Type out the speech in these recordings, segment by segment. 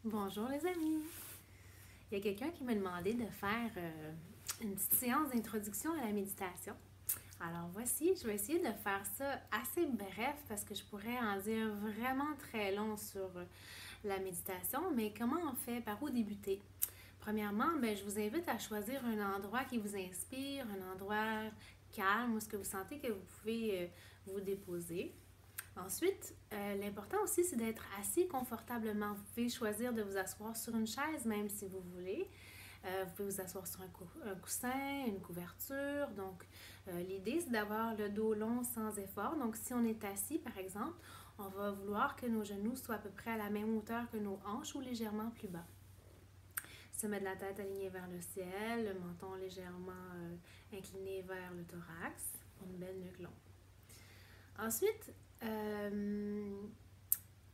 Bonjour les amis! Il y a quelqu'un qui m'a demandé de faire une petite séance d'introduction à la méditation. Alors voici, je vais essayer de faire ça assez bref parce que je pourrais en dire vraiment très long sur la méditation, mais comment on fait, par où débuter? Premièrement, je vous invite à choisir un endroit qui vous inspire, un endroit calme où ce que vous sentez que vous pouvez vous déposer. Ensuite, l'important aussi, c'est d'être assis confortablement. Vous pouvez choisir de vous asseoir sur une chaise, même si vous voulez. Vous pouvez vous asseoir sur un coussin, une couverture. Donc, l'idée, c'est d'avoir le dos long sans effort. Donc, si on est assis, par exemple, on va vouloir que nos genoux soient à peu près à la même hauteur que nos hanches ou légèrement plus bas. Se mettre la tête alignée vers le ciel, le menton légèrement incliné vers le thorax pour une belle nuque longue. Ensuite,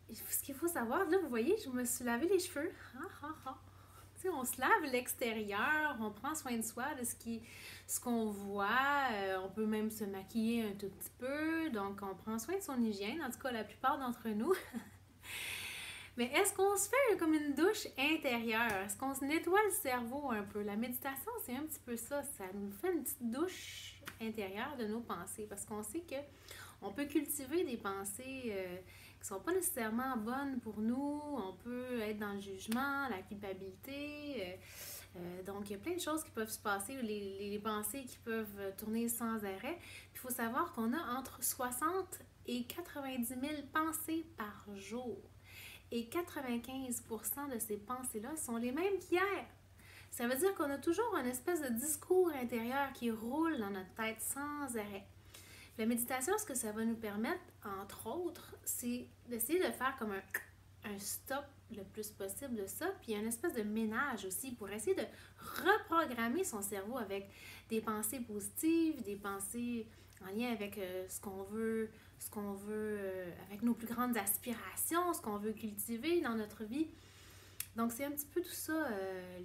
ce qu'il faut savoir, là, vous voyez, je me suis lavé les cheveux. Tu sais, on se lave l'extérieur, on prend soin de soi, de ce qu'on voit. On peut même se maquiller un tout petit peu. Donc, on prend soin de son hygiène, en tout cas, la plupart d'entre nous. Mais est-ce qu'on se fait comme une douche intérieure? Est-ce qu'on se nettoie le cerveau un peu? La méditation, c'est un petit peu ça. Ça nous fait une petite douche intérieure de nos pensées. Parce qu'on sait que on peut cultiver des pensées qui sont pas nécessairement bonnes pour nous. On peut être dans le jugement, la culpabilité. Donc, il y a plein de choses qui peuvent se passer, les pensées qui peuvent tourner sans arrêt. Il faut savoir qu'on a entre 60 et 90 000 pensées par jour. Et 95% de ces pensées-là sont les mêmes qu'hier. Ça veut dire qu'on a toujours une espèce de discours intérieur qui roule dans notre tête sans arrêt. La méditation, ce que ça va nous permettre, entre autres, c'est d'essayer de faire comme un stop le plus possible de ça, puis une espèce de ménage aussi pour essayer de reprogrammer son cerveau avec des pensées positives, des pensées en lien avec ce qu'on veut, avec nos plus grandes aspirations, ce qu'on veut cultiver dans notre vie. Donc, c'est un petit peu tout ça,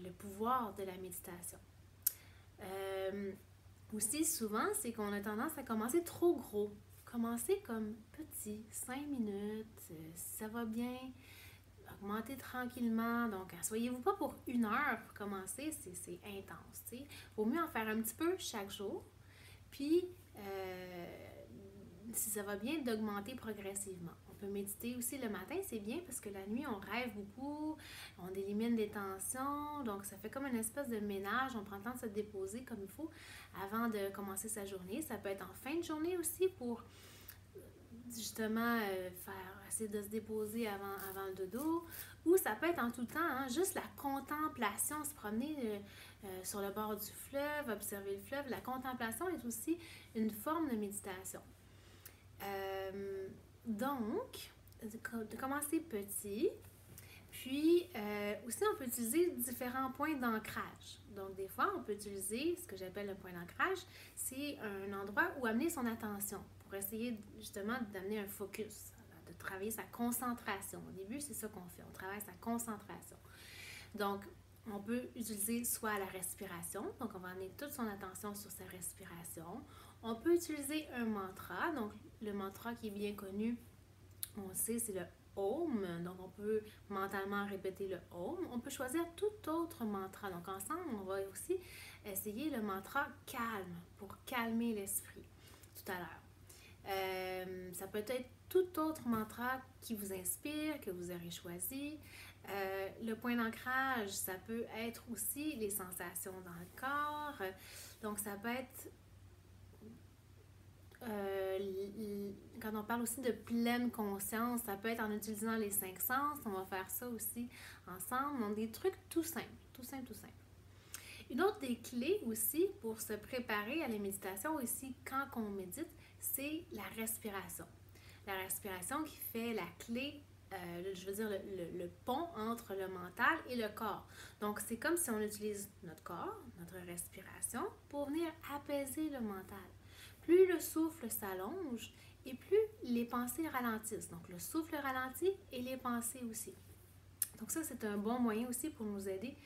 le pouvoir de la méditation. Aussi, souvent, c'est qu'on a tendance à commencer trop gros. Commencer comme petit, 5 minutes, si ça va bien, augmentez tranquillement. Donc, asseyez-vous pas pour 1 heure pour commencer, c'est intense. Il vaut mieux en faire un petit peu chaque jour. Puis, si ça va bien, d'augmenter progressivement. On peut méditer aussi le matin, c'est bien parce que la nuit, on rêve beaucoup, on élimine des tensions, donc ça fait comme une espèce de ménage, on prend le temps de se déposer comme il faut avant de commencer sa journée. Ça peut être en fin de journée aussi pour justement essayer de se déposer avant le dodo, ou ça peut être en tout temps, juste la contemplation, se promener sur le bord du fleuve, observer le fleuve. La contemplation est aussi une forme de méditation. Donc, de commencer petit, puis aussi on peut utiliser différents points d'ancrage. Donc des fois, on peut utiliser ce que j'appelle un point d'ancrage, c'est un endroit où amener son attention pour essayer justement d'amener un focus, de travailler sa concentration. Au début, c'est ça qu'on fait, on travaille sa concentration. Donc, on peut utiliser soit la respiration, donc on va amener toute son attention sur sa respiration. On peut utiliser un mantra, donc le mantra qui est bien connu, on sait, c'est le Om, donc on peut mentalement répéter le Om. On peut choisir tout autre mantra, donc ensemble, on va aussi essayer le mantra calme pour calmer l'esprit tout à l'heure. Ça peut être tout autre mantra qui vous inspire, que vous aurez choisi. Le point d'ancrage, ça peut être aussi les sensations dans le corps. Donc, ça peut être, quand on parle aussi de pleine conscience, ça peut être en utilisant les 5 sens. On va faire ça aussi ensemble. Donc, des trucs tout simples, tout simple, tout simple. Une autre des clés aussi pour se préparer à la méditation aussi quand on médite, c'est la respiration. La respiration qui fait la clé, je veux dire le pont entre le mental et le corps. Donc, c'est comme si on utilise notre corps, notre respiration, pour venir apaiser le mental. Plus le souffle s'allonge et plus les pensées ralentissent. Donc, le souffle ralentit et les pensées aussi. Donc ça, c'est un bon moyen aussi pour nous aider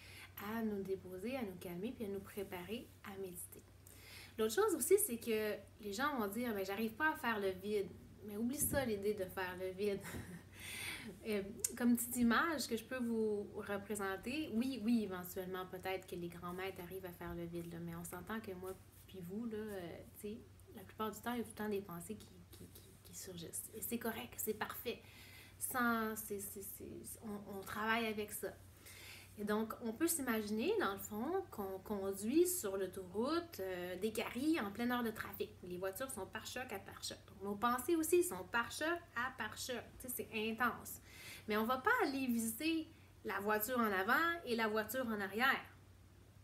à nous déposer, à nous calmer puis à nous préparer à méditer. L'autre chose aussi, c'est que les gens vont dire, j'arrive pas à faire le vide. Mais oublie ça, l'idée de faire le vide. Comme petite image que je peux vous représenter, oui, éventuellement, peut-être que les grands maîtres arrivent à faire le vide, là, mais on s'entend que moi puis vous, là, tu sais, la plupart du temps, il y a tout le temps des pensées qui surgissent. Et c'est correct, c'est parfait. Sans, on travaille avec ça. Et donc, on peut s'imaginer, dans le fond, qu'on conduit sur l'autoroute des Caries en pleine heure de trafic. Les voitures sont pare-choc à pare-choc. Donc, nos pensées aussi sont pare-choc à pare-choc. Tu sais, c'est intense. Mais on ne va pas aller viser la voiture en avant et la voiture en arrière.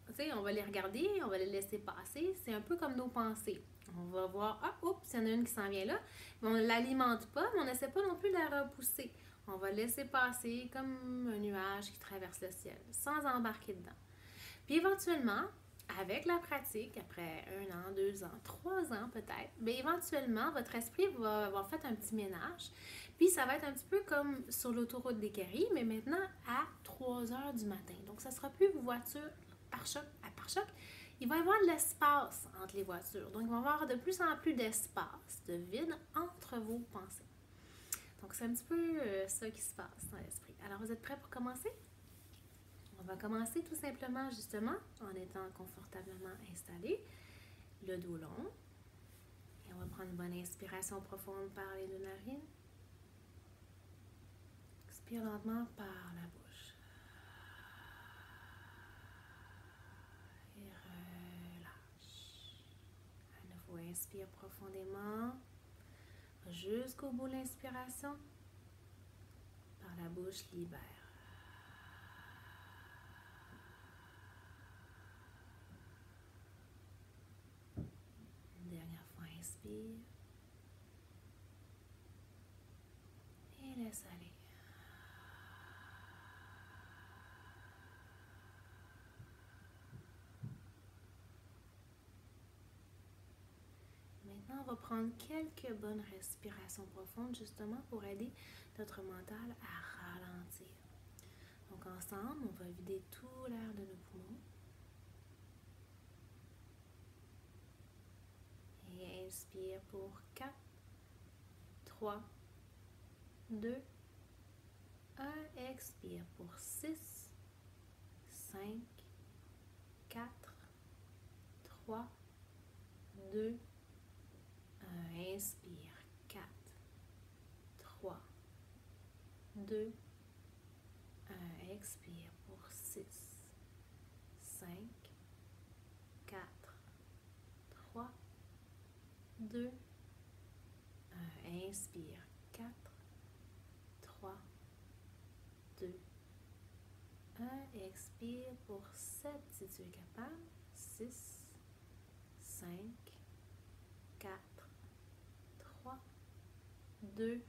Tu sais, on va les regarder, on va les laisser passer. C'est un peu comme nos pensées. On va voir, ah, oups, il y en a une qui s'en vient là. Mais on ne l'alimente pas, mais on n'essaie pas non plus de la repousser. On va laisser passer comme un nuage qui traverse le ciel, sans embarquer dedans. Puis éventuellement, avec la pratique, après 1 an, 2 ans, 3 ans peut-être, bien éventuellement, votre esprit va avoir fait un petit ménage. Puis ça va être un petit peu comme sur l'autoroute des Caries, mais maintenant à 3 heures du matin. Donc ça ne sera plus voiture pare-choc à pare-choc. Il va y avoir de l'espace entre les voitures. Donc il va y avoir de plus en plus d'espace, de vide entre vos pensées. Donc, c'est un petit peu ça qui se passe dans l'esprit. Alors, vous êtes prêts pour commencer? On va commencer tout simplement, justement, en étant confortablement installé, le dos long. Et on va prendre une bonne inspiration profonde par les deux narines. Expire lentement par la bouche. Et relâche. À nouveau, inspire profondément. Jusqu'au bout de l'inspiration. Par la bouche, libère. Une dernière fois, inspire. Et laisse aller. Maintenant, on va prendre quelques bonnes respirations profondes justement pour aider notre mental à ralentir. Donc ensemble, on va vider tout l'air de nos poumons. Et inspire pour 4, 3, 2, 1. Expire pour 6, 5, 4, 3, 2, 1. Inspire 4, 3, 2, 1. Expire pour 6, 5, 4, 3, 2, 1. Inspire 4, 3, 2, 1. Expire pour 7 si tu es capable. 6, 5, 4, 3, 2,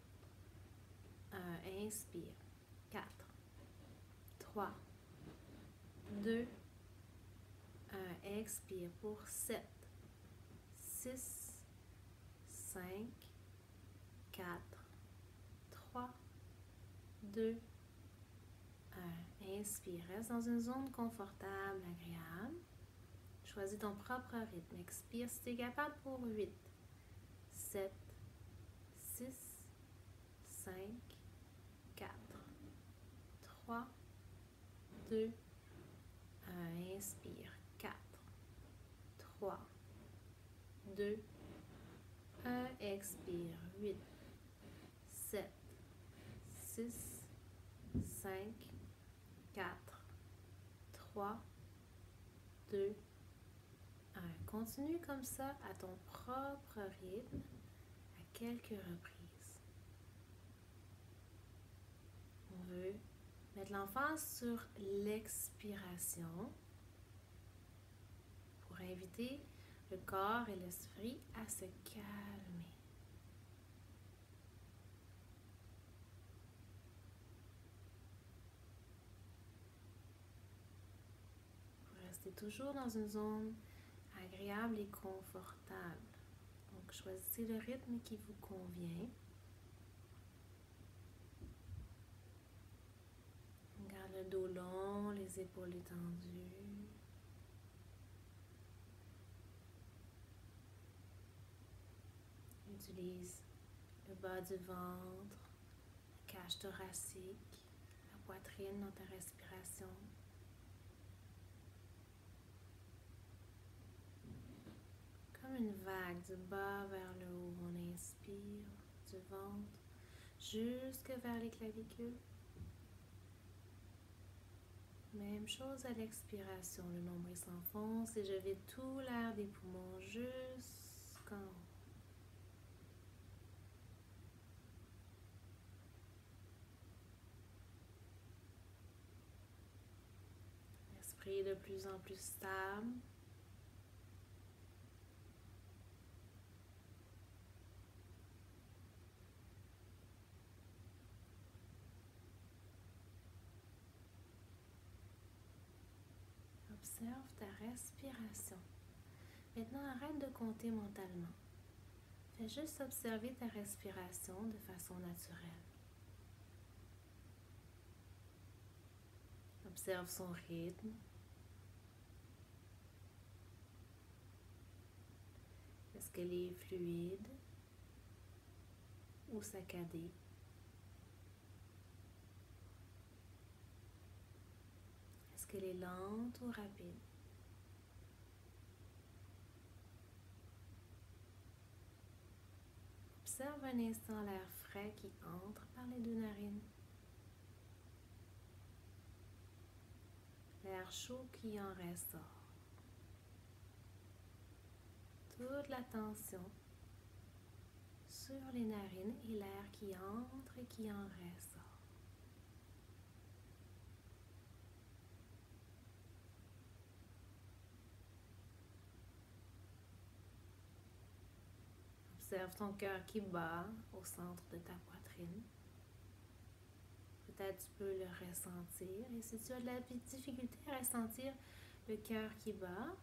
1. Inspire 4, 3, 2, 1. Expire pour 7, 6, 5, 4, 3, 2, 1. Inspire. Reste dans une zone confortable, agréable. Choisis ton propre rythme. Expire si tu es capable pour 8, 7, 6, 5, 4, 3, 2, 1. Inspire. 4, 3, 2, 1. Expire. 8, 7, 6, 5, 4, 3, 2, 1. Continue comme ça à ton propre rythme à quelques reprises. On veut mettre l'emphase sur l'expiration pour inviter le corps et l'esprit à se calmer. Restez toujours dans une zone agréable et confortable. Donc, choisissez le rythme qui vous convient. Garde le dos long, les épaules étendues. Utilise le bas du ventre, la cage thoracique, la poitrine dans ta respiration. Comme une vague du bas vers le haut, on inspire du ventre jusque vers les clavicules. Même chose à l'expiration, le nombril s'enfonce et je vide tout l'air des poumons jusqu'en haut. L'esprit est de plus en plus stable. Observe ta respiration. Maintenant, arrête de compter mentalement. Fais juste observer ta respiration de façon naturelle. Observe son rythme. Est-ce qu'elle est fluide ou saccadée? Est-ce qu'elle est lente ou rapide? Observe un instant l'air frais qui entre par les deux narines. L'air chaud qui en ressort. Toute la tension sur les narines et l'air qui entre et qui en ressort. Observe ton cœur qui bat au centre de ta poitrine. Peut-être tu peux le ressentir. Et si tu as de la difficulté à ressentir le cœur qui bat,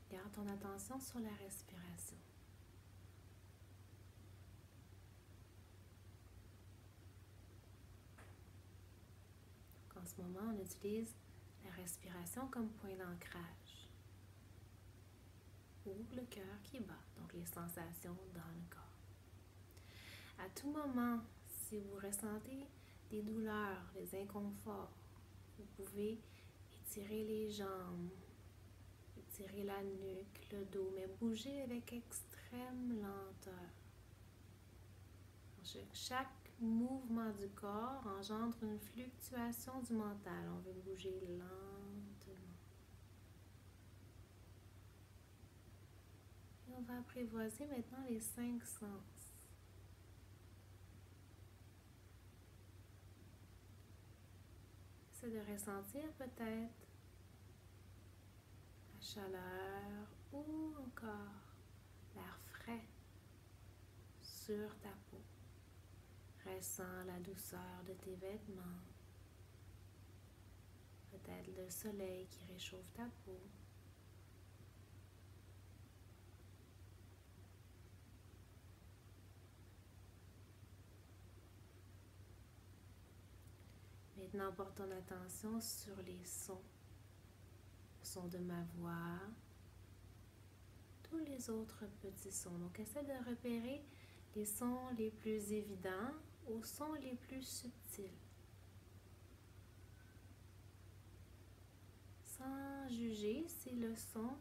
garde ton attention sur la respiration. En ce moment, on utilise la respiration comme point d'ancrage. Ou le cœur qui bat, donc les sensations dans le corps. À tout moment, si vous ressentez des douleurs, des inconforts, vous pouvez étirer les jambes, étirer la nuque, le dos, mais bouger avec extrême lenteur. Chaque mouvement du corps engendre une fluctuation du mental. On veut bouger lentement. Et on va apprivoiser maintenant les 5 sens. Essaie de ressentir peut-être la chaleur ou encore l'air frais sur ta peau. Ressens la douceur de tes vêtements, peut-être le soleil qui réchauffe ta peau. Maintenant, porte ton attention sur les sons. Le son de ma voix, tous les autres petits sons. Donc, essaie de repérer les sons les plus évidents aux sons les plus subtils. Sans juger si le son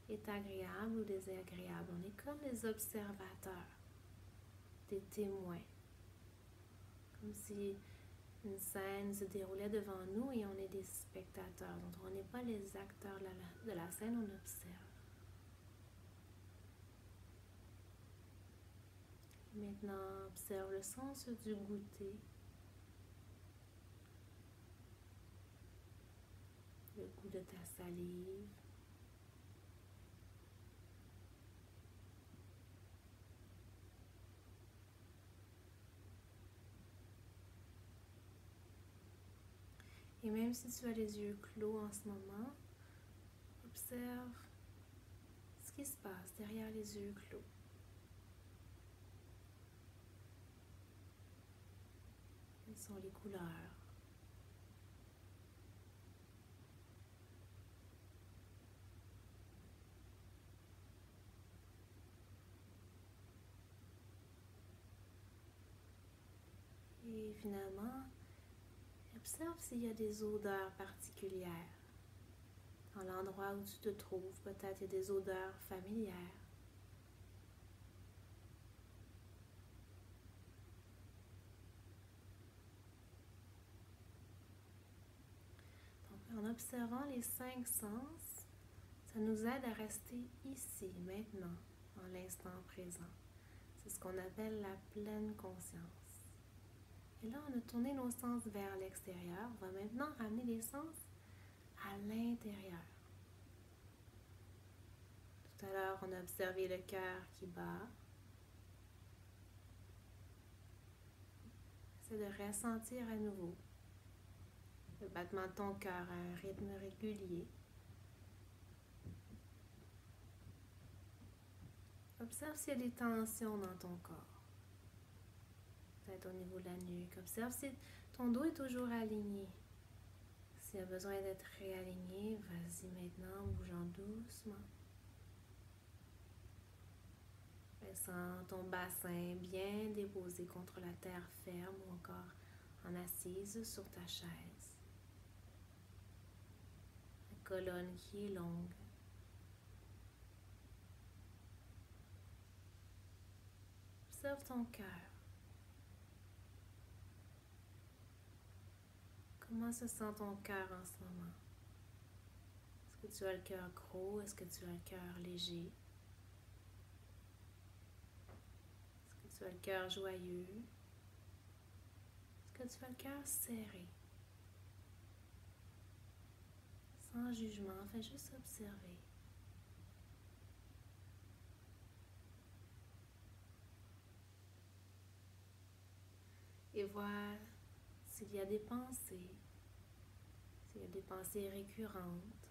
est agréable ou désagréable. On est comme des observateurs, des témoins. Comme si une scène se déroulait devant nous et on est des spectateurs. Donc on n'est pas les acteurs de la scène, on observe. Maintenant, observe le sens du goûter. Le goût de ta salive. Et même si tu as les yeux clos en ce moment, observe ce qui se passe derrière les yeux clos. Quelles sont les couleurs? Et Et finalement, observe s'il y a des odeurs particulières. Dans l'endroit où tu te trouves, peut-être il y a des odeurs familières. Donc, en observant les 5 sens, ça nous aide à rester ici, maintenant, dans l'instant présent. C'est ce qu'on appelle la pleine conscience. Et là, on a tourné nos sens vers l'extérieur. On va maintenant ramener les sens à l'intérieur. Tout à l'heure, on a observé le cœur qui bat. C'est de ressentir à nouveau le battement de ton cœur à un rythme régulier. Observe s'il y a des tensions dans ton corps. Peut-être au niveau de la nuque. Observe si ton dos est toujours aligné. S'il y a besoin d'être réaligné, vas-y maintenant en bougeant doucement. Sens ton bassin bien déposé contre la terre ferme ou encore en assise sur ta chaise. La colonne qui est longue. Observe ton cœur. Comment se sent ton cœur en ce moment? Est-ce que tu as le cœur gros? Est-ce que tu as le cœur léger? Est-ce que tu as le cœur joyeux? Est-ce que tu as le cœur serré? Sans jugement, fais juste observer. Et vois s'il y a des pensées, s'il y a des pensées récurrentes.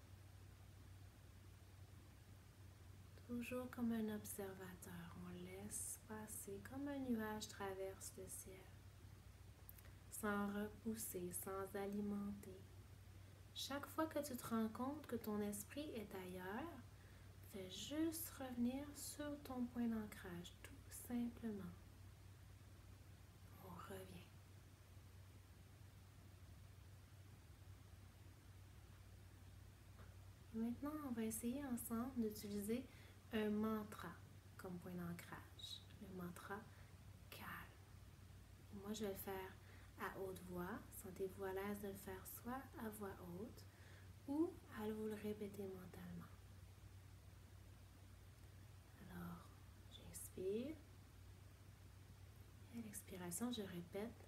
Toujours comme un observateur, on laisse passer comme un nuage traverse le ciel, sans repousser, sans alimenter. Chaque fois que tu te rends compte que ton esprit est ailleurs, fais juste revenir sur ton point d'ancrage, tout simplement. On revient. Et maintenant, on va essayer ensemble d'utiliser un mantra comme point d'ancrage. Le mantra calme. Et moi, je vais le faire à haute voix. Sentez-vous à l'aise de le faire soit à voix haute ou à vous le répéter mentalement. Alors, j'inspire. Et à l'expiration, je répète.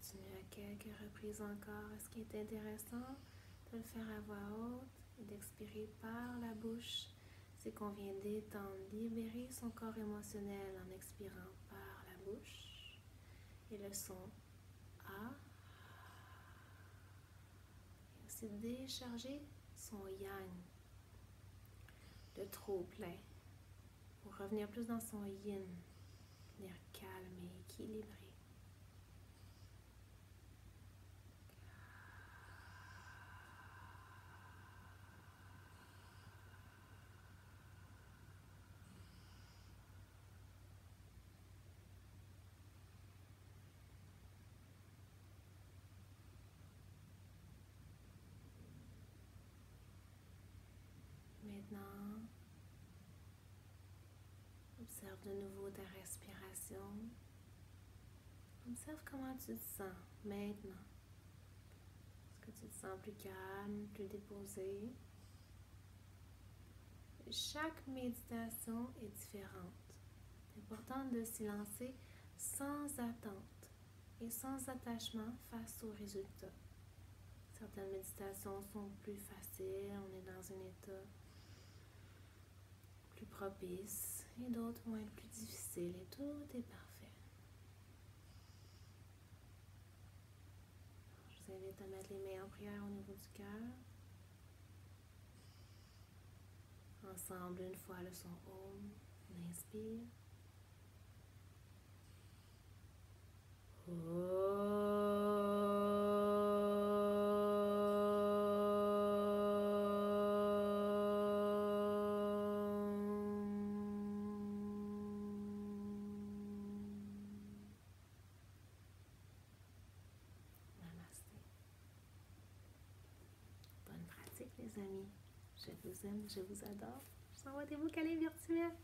Continue à quelques reprises encore. Ce qui est intéressant de le faire à voix haute et d'expirer par la bouche, c'est qu'on vient d'étendre, libérer son corps émotionnel en expirant par la bouche. Et le son A. Et aussi décharger son yang, le trop plein, pour revenir plus dans son yin, venir calme et équilibré. maintenant. Observe de nouveau ta respiration. Observe comment tu te sens maintenant. Est-ce que tu te sens plus calme, plus déposé? Chaque méditation est différente. C'est important de s'y lancer sans attente et sans attachement face aux résultats. Certaines méditations sont plus faciles, on est dans un état plus propice et d'autres vont être plus difficiles et tout est parfait. Je vous invite à mettre les mains en prière au niveau du cœur. Ensemble, une fois le son Om, on inspire. Namasté. Bonne pratique, les amis. Je vous aime, je vous adore. Je vous envoie des beaux câlins virtuels.